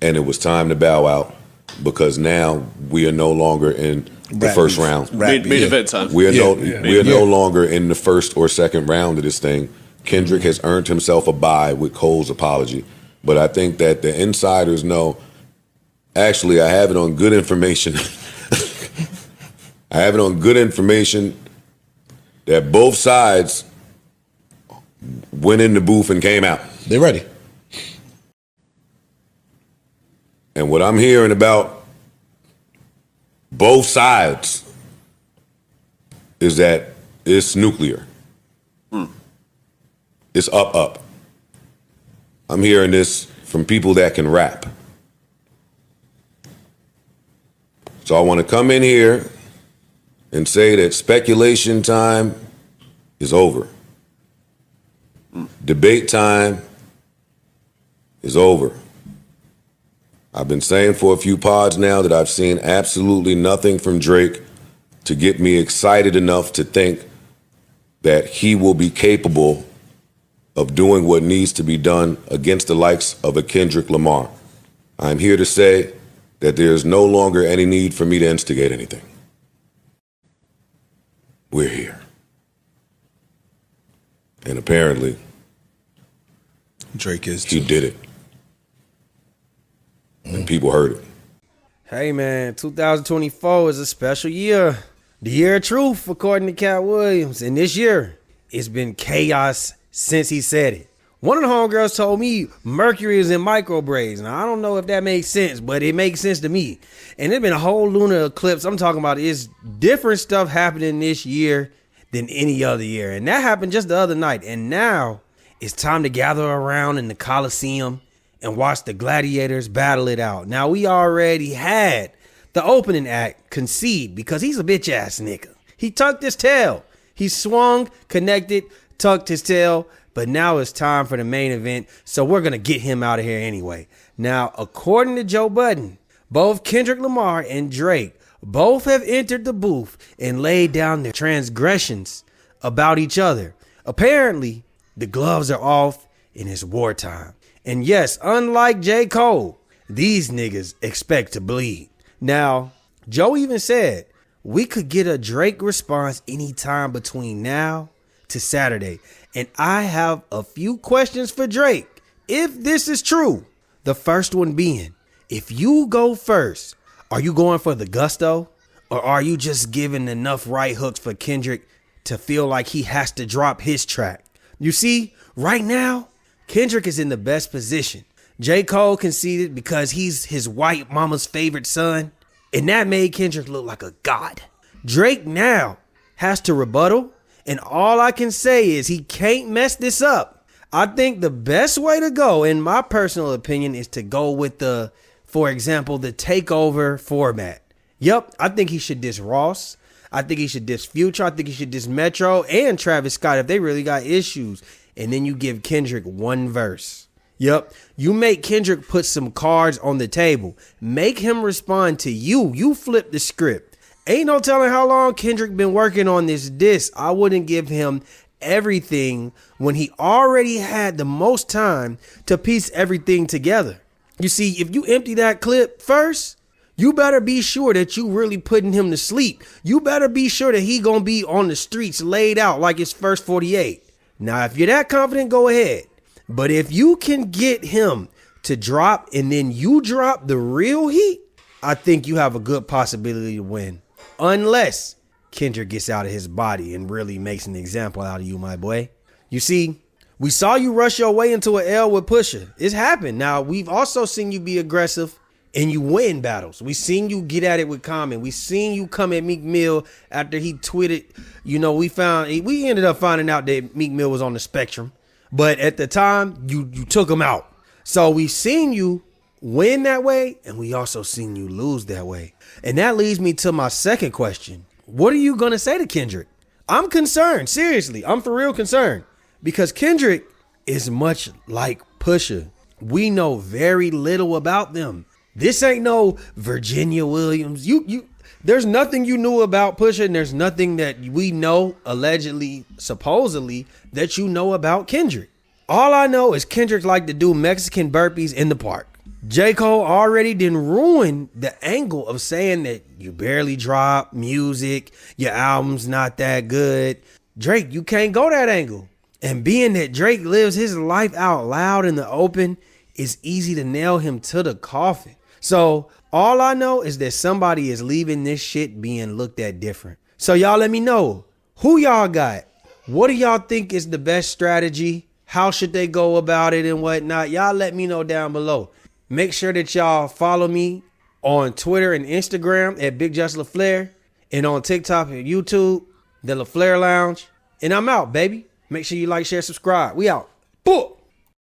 and it was time to bow out because now we are no longer in the first round. Main event time. We are no longer in the first or second round of this thing. Kendrick has earned himself a bye with Cole's apology, but I think that the insiders know. Actually, I have it on good information. I have it on good information that both sides went in the booth and came out. They're ready. And what I'm hearing about both sides is that it's nuclear. It's up. I'm hearing this from people that can rap. So I want to come in here and say that speculation time is over. Debate time is over. I've been saying for a few pods now that I've seen absolutely nothing from Drake to get me excited enough to think that he will be capable of doing what needs to be done against the likes of a Kendrick Lamar. I'm here to say that there is no longer any need for me to instigate anything. We're here. And apparently, Drake is he too. did it. And people heard it. Hey man, 2024 is a special year. The year of truth, according to Cat Williams. And this year, it's been chaos since he said it. One of the homegirls told me Mercury is in micro braids. Now, I don't know if that makes sense, but it makes sense to me. And there's been a whole lunar eclipse. I'm talking about it's different stuff happening this year than any other year. And that happened just the other night. And now it's time to gather around in the Coliseum and watch the gladiators battle it out. Now, we already had the opening act concede because he's a bitch ass nigga. He tucked his tail. He swung, connected, tucked his tail. But now it's time for the main event, so we're going to get him out of here anyway. Now, according to Joe Budden, both Kendrick Lamar and Drake both have entered the booth and laid down their transgressions about each other. Apparently, the gloves are off and it's wartime. And yes, unlike J. Cole, these niggas expect to bleed. Now, Joe even said we could get a Drake response anytime between now to Saturday. And I have a few questions for Drake, if this is true. The first one being, if you go first, are you going for the gusto? Or are you just giving enough right hooks for Kendrick to feel like he has to drop his track? You see, right now, Kendrick is in the best position. J. Cole conceded because he's his white mama's favorite son, and that made Kendrick look like a god. Drake now has to rebuttal. And all I can say is he can't mess this up. I think the best way to go, in my personal opinion, is to go with for example, the takeover format. Yep, I think he should diss Ross. I think he should diss Future. I think he should diss Metro and Travis Scott if they really got issues. And then you give Kendrick one verse. Yep, you make Kendrick put some cards on the table. Make him respond to you. You flip the script. Ain't no telling how long Kendrick been working on this diss. I wouldn't give him everything when he already had the most time to piece everything together. You see, if you empty that clip first, you better be sure that you really putting him to sleep. You better be sure that he gonna be on the streets laid out like his first 48. Now, if you're that confident, go ahead. But if you can get him to drop and then you drop the real heat, I think you have a good possibility to win. Unless Kendrick gets out of his body and really makes an example out of you, my boy. You see, we saw you rush your way into an L with Pusha. It's happened. Now, we've also seen you be aggressive and you win battles. We seen you get at it with Common. We seen you come at Meek Mill after he tweeted. You know, we ended up finding out that Meek Mill was on the spectrum. But at the time, you took him out. So we seen you win that way, and we also seen you lose that way. And that leads me to my second question. What are you going to say to Kendrick? I'm concerned. Seriously, I'm for real concerned. Because Kendrick is much like Pusha. We know very little about them. This ain't no Virginia Williams. There's nothing you knew about Pusha, and there's nothing that we know, allegedly, supposedly, that you know about Kendrick. All I know is Kendrick like to do Mexican burpees in the park. J. Cole already didn't ruin the angle of saying that you barely drop music, your album's not that good. Drake, you can't go that angle. And being that Drake lives his life out loud in the open, it's easy to nail him to the coffin. So all I know is that somebody is leaving this shit being looked at different. So y'all let me know, who y'all got? What do y'all think is the best strategy? How should they go about it and whatnot? Y'all let me know down below. Make sure that y'all follow me on Twitter and Instagram at Big Just LaFlare, and on TikTok and YouTube, the LaFlare Lounge. And I'm out, baby. Make sure you like, share, subscribe. We out. Boom.